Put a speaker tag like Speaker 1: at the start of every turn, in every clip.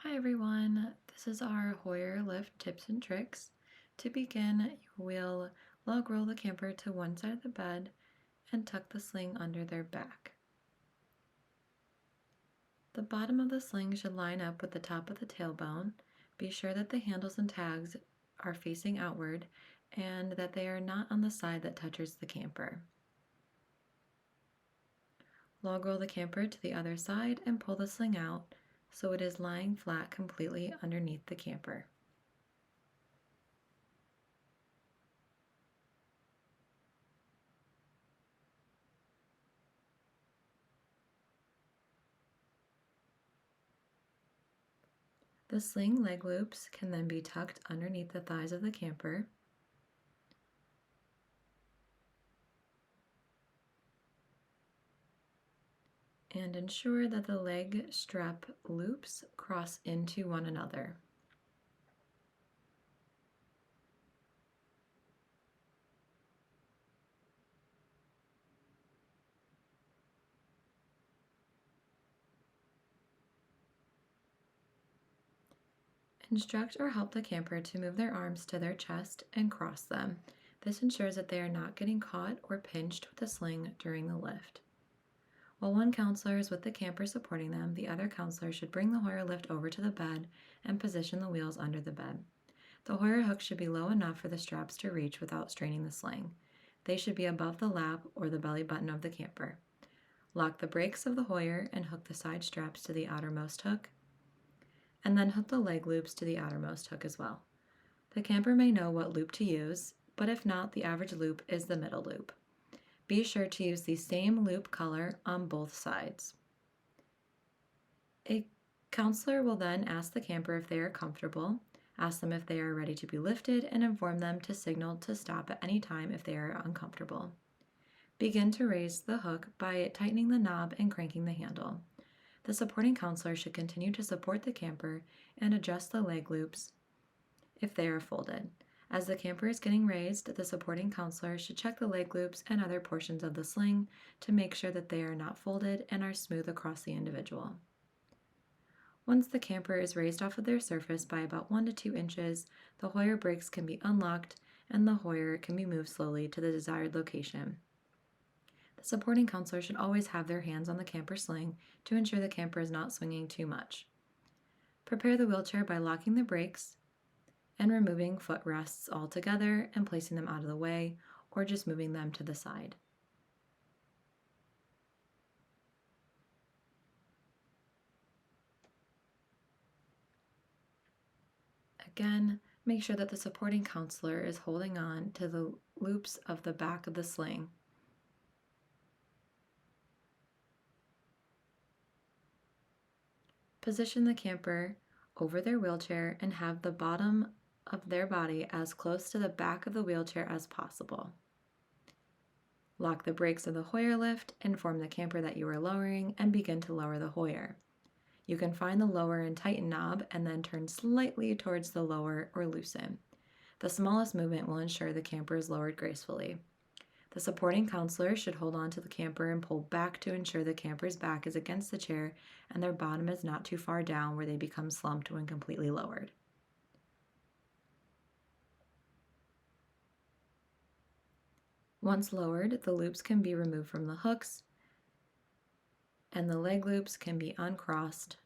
Speaker 1: Hi everyone, this is our Hoyer lift tips and tricks. To begin, you will log roll the camper to one side of the bed and tuck the sling under their back. The bottom of the sling should line up with the top of the tailbone. Be sure that the handles and tags are facing outward and that they are not on the side that touches the camper. Log roll the camper to the other side and pull the sling out so it is lying flat completely underneath the camper. The sling leg loops can then be tucked underneath the thighs of the camper. And ensure that the leg strap loops cross into one another. Instruct or help the camper to move their arms to their chest and cross them. This ensures that they are not getting caught or pinched with the sling during the lift. While one counselor is with the camper supporting them, the other counselor should bring the Hoyer lift over to the bed and position the wheels under the bed. The Hoyer hook should be low enough for the straps to reach without straining the sling. They should be above the lap or the belly button of the camper. Lock the brakes of the Hoyer and hook the side straps to the outermost hook, and then hook the leg loops to the outermost hook as well. The camper may know what loop to use, but if not, the average loop is the middle loop. Be sure to use the same loop color on both sides. A counselor will then ask the camper if they are comfortable, ask them if they are ready to be lifted, and inform them to signal to stop at any time if they are uncomfortable. Begin to raise the hook by tightening the knob and cranking the handle. The supporting counselor should continue to support the camper and adjust the leg loops if they are folded. As the camper is getting raised, the supporting counselor should check the leg loops and other portions of the sling to make sure that they are not folded and are smooth across the individual. Once the camper is raised off of their surface by about 1 to 2 inches, the Hoyer brakes can be unlocked and the Hoyer can be moved slowly to the desired location. The supporting counselor should always have their hands on the camper sling to ensure the camper is not swinging too much. Prepare the wheelchair by locking the brakes and removing footrests altogether and placing them out of the way, or just moving them to the side. Again, make sure that the supporting counselor is holding on to the loops of the back of the sling. Position the camper over their wheelchair and have the bottom of their body as close to the back of the wheelchair as possible. Lock the brakes of the Hoyer lift, inform the camper that you are lowering, and begin to lower the Hoyer. You can find the lower and tighten knob and then turn slightly towards the lower or loosen. The smallest movement will ensure the camper is lowered gracefully. The supporting counselor should hold on to the camper and pull back to ensure the camper's back is against the chair and their bottom is not too far down where they become slumped when completely lowered. Once lowered, the loops can be removed from the hooks and the leg loops can be uncrossed.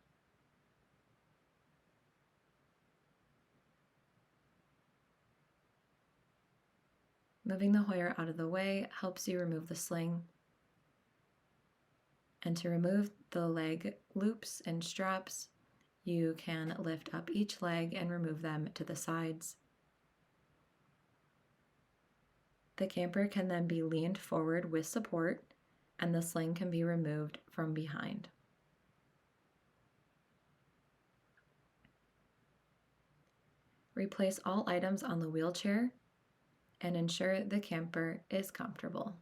Speaker 1: Moving the Hoyer out of the way helps you remove the sling. And to remove the leg loops and straps, you can lift up each leg and remove them to the sides. The camper can then be leaned forward with support, and the sling can be removed from behind. Replace all items on the wheelchair and ensure the camper is comfortable.